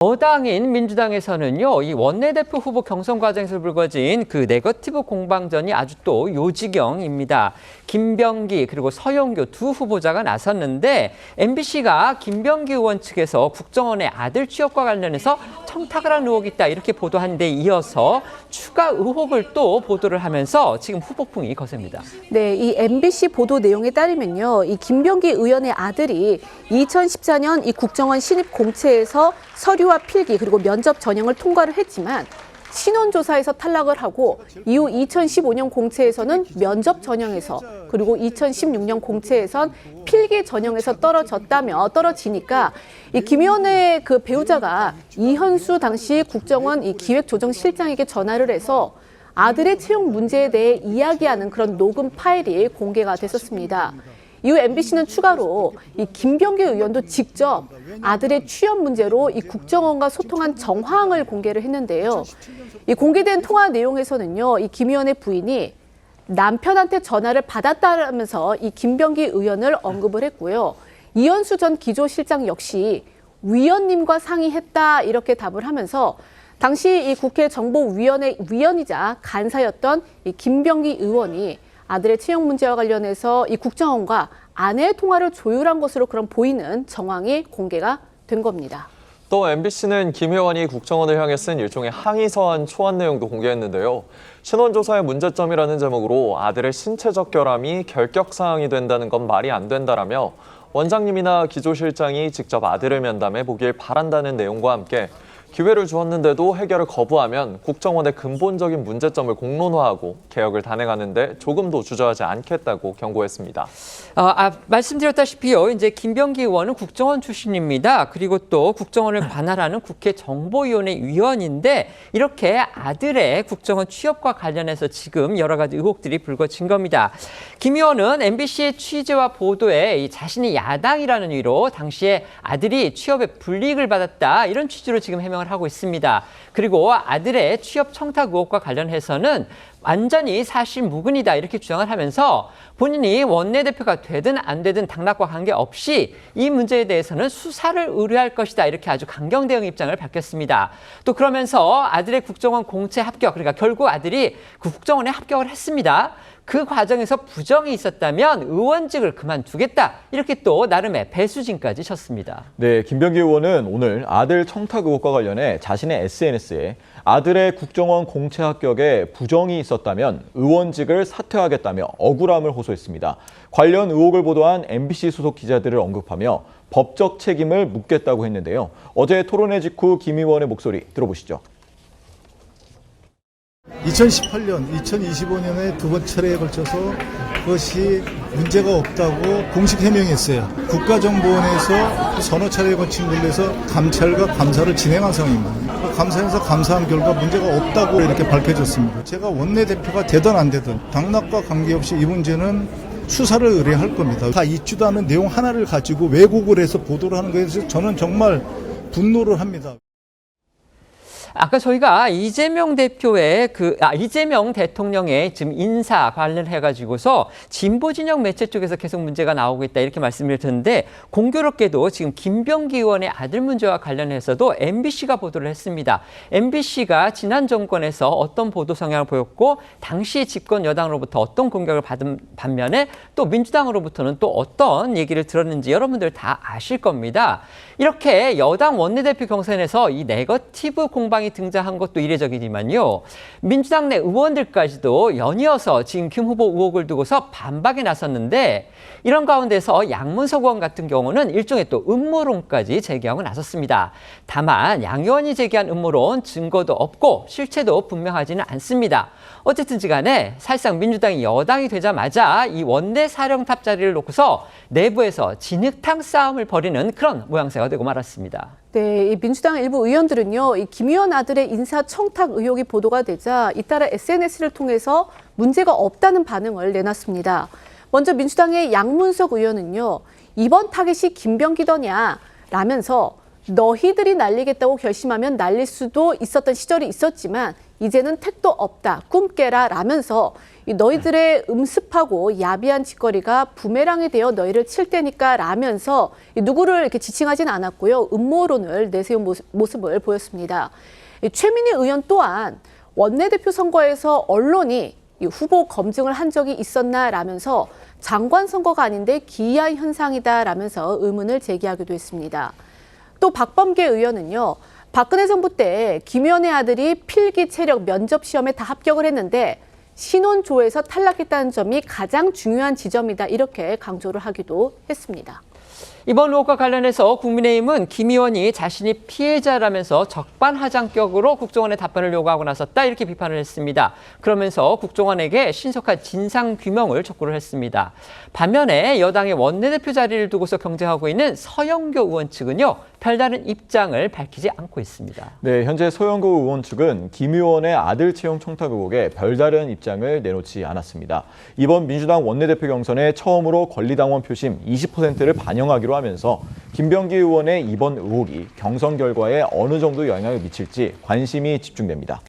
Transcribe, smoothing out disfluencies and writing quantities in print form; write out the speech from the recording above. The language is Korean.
여당인 민주당에서는요, 이 원내대표 후보 경선 과정에서 불거진 그 네거티브 공방전이 아주 또 요지경입니다. 김병기 그리고 서영교 두 후보자가 나섰는데 MBC가 김병기 의원 측에서 국정원의 아들 취업과 관련해서 청탁을 한 의혹이 있다 이렇게 보도한 데 이어서 추가 의혹을 또 보도를 하면서 지금 후폭풍이 거셉니다. 네, 이 MBC 보도 내용에 따르면요, 이 김병기 의원의 아들이 2014년 이 국정원 신입 공채에서 서류와 필기 그리고 면접 전형을 통과를 했지만 신원조사에서 탈락을 하고 이후 2015년 공채에서는 면접 전형에서 그리고 2016년 공채에선 필기 전형에서 떨어지니까 이 김 의원의 그 배우자가 이현수 당시 국정원 이 기획조정실장에게 전화를 해서 아들의 채용 문제에 대해 이야기하는 그런 녹음 파일이 공개가 됐었습니다. 이후 MBC는 추가로 이 김병기 의원도 직접 아들의 취업 문제로 이 국정원과 소통한 정황을 공개를 했는데요. 이 공개된 통화 내용에서는요, 이 김 의원의 부인이 남편한테 전화를 받았다면서 이 김병기 의원을 언급을 했고요. 이현수 전 기조실장 역시 위원님과 상의했다 이렇게 답을 하면서 당시 이 국회 정보위원회 위원이자 간사였던 이 김병기 의원이 아들의 채용 문제와 관련해서 이 국정원과 아내의 통화를 조율한 것으로 그런 보이는 정황이 공개가 된 겁니다. 또 MBC는 김 의원이 국정원을 향해 쓴 일종의 항의서안 초안 내용도 공개했는데요. 신원조사의 문제점이라는 제목으로 아들의 신체적 결함이 결격사항이 된다는 건 말이 안 된다라며 원장님이나 기조실장이 직접 아들을 면담해 보길 바란다는 내용과 함께 기회를 주었는데도 해결을 거부하면 국정원의 근본적인 문제점을 공론화하고 개혁을 단행하는데 조금도 주저하지 않겠다고 경고했습니다. 말씀드렸다시피요, 이제 김병기 의원은 국정원 출신입니다. 그리고 또 국정원을 관할하는 국회 정보위원회 위원인데 이렇게 아들의 국정원 취업과 관련해서 지금 여러 가지 의혹들이 불거진 겁니다. 김 의원은 MBC의 취재와 보도에 이 자신이 야당이라는 이유로 당시에 아들이 취업에 불이익을 받았다 이런 취지로 지금 해명을 하고 있습니다. 그리고 아들의 취업 청탁 의혹과 관련해서는 완전히 사실 무근이다 이렇게 주장을 하면서 본인이 원내대표가 되든 안 되든 당락과 관계없이 이 문제에 대해서는 수사를 의뢰할 것이다 이렇게 아주 강경 대응 입장을 밝혔습니다. 또 그러면서 아들의 국정원 공채 합격, 그러니까 결국 아들이 그 국정원에 합격을 했습니다. 그 과정에서 부정이 있었다면 의원직을 그만두겠다 이렇게 또 나름의 배수진까지 쳤습니다. 네, 김병기 의원은 오늘 아들 청탁 의혹과 관련해 자신의 SNS에 아들의 국정원 공채 합격에 부정이 있었다면 의원직을 사퇴하겠다며 억울함을 호소했습니다. 관련 의혹을 보도한 MBC 소속 기자들을 언급하며 법적 책임을 묻겠다고 했는데요. 어제 토론회 직후 김 의원의 목소리 들어보시죠. 2018년, 2025년에 두 번 차례에 걸쳐서 그것이 문제가 없다고 공식 해명했어요. 국가정보원에서 서너 차례에 걸친 걸려서 감찰과 감사를 진행한 상황입니다. 감사에서 감사한 결과 문제가 없다고 이렇게 밝혀졌습니다. 제가 원내대표가 되든 안 되든 당락과 관계없이 이 문제는 수사를 의뢰할 겁니다. 다 있지도 않은 내용 하나를 가지고 왜곡을 해서 보도를 하는 것에 대해서 저는 정말 분노를 합니다. 아까 저희가 이재명 대통령의 지금 인사 관련해가지고서 진보 진영 매체 쪽에서 계속 문제가 나오고 있다 이렇게 말씀을 드렸는데 공교롭게도 지금 김병기 의원의 아들 문제와 관련해서도 MBC가 보도를 했습니다. MBC가 지난 정권에서 어떤 보도 성향을 보였고 당시 집권 여당으로부터 어떤 공격을 받은 반면에 또 민주당으로부터는 또 어떤 얘기를 들었는지 여러분들 다 아실 겁니다. 이렇게 여당 원내대표 경선에서 이 네거티브 공방이 등장한 것도 이례적이지만요. 민주당 내 의원들까지도 연이어서 지금 김 후보 의혹을 두고서 반박에 나섰는데 이런 가운데서 양문석 의원 같은 경우는 일종의 또 음모론까지 제기하고 나섰습니다. 다만 양 의원이 제기한 음모론 증거도 없고 실체도 분명하지는 않습니다. 어쨌든지 간에 사실상 민주당이 여당이 되자마자 이 원내 사령탑 자리를 놓고서 내부에서 진흙탕 싸움을 벌이는 그런 모양새가 되고 말았습니다. 네, 이 민주당 일부 의원들은요, 이 김 의원 아들의 인사 청탁 의혹이 보도가 되자 잇따라 SNS를 통해서 문제가 없다는 반응을 내놨습니다. 먼저 민주당의 양문석 의원은요, 이번 타겟이 김병기더냐 라면서 너희들이 날리겠다고 결심하면 날릴 수도 있었던 시절이 있었지만 이제는 택도 없다, 꿈 깨라 라면서 이 너희들의 음습하고 야비한 짓거리가 부메랑이 되어 너희를 칠 테니까 라면서 누구를 이렇게 지칭하진 않았고요. 음모론을 내세운 모습을 보였습니다. 최민희 의원 또한 원내대표 선거에서 언론이 이 후보 검증을 한 적이 있었나라면서 장관 선거가 아닌데 기이한 현상이다라면서 의문을 제기하기도 했습니다. 또 박범계 의원은요. 박근혜 정부 때 김 의원의 아들이 필기 체력 면접 시험에 다 합격을 했는데 신원조에서 탈락했다는 점이 가장 중요한 지점이다 이렇게 강조를 하기도 했습니다. 이번 의혹과 관련해서 국민의힘은 김 의원이 자신이 피해자라면서 적반하장격으로 국정원에 답변을 요구하고 나섰다 이렇게 비판을 했습니다. 그러면서 국정원에게 신속한 진상규명을 촉구를 했습니다. 반면에 여당의 원내대표 자리를 두고서 경쟁하고 있는 서영교 의원 측은요. 별다른 입장을 밝히지 않고 있습니다. 네, 현재 서영교 의원 측은 김 의원의 아들 채용 청탁 의혹에 별다른 입장을 내놓지 않았습니다. 이번 민주당 원내대표 경선에 처음으로 권리당원 표심 20%를 반영하기로 하면서 김병기 의원의 이번 의혹이 경선 결과에 어느 정도 영향을 미칠지 관심이 집중됩니다.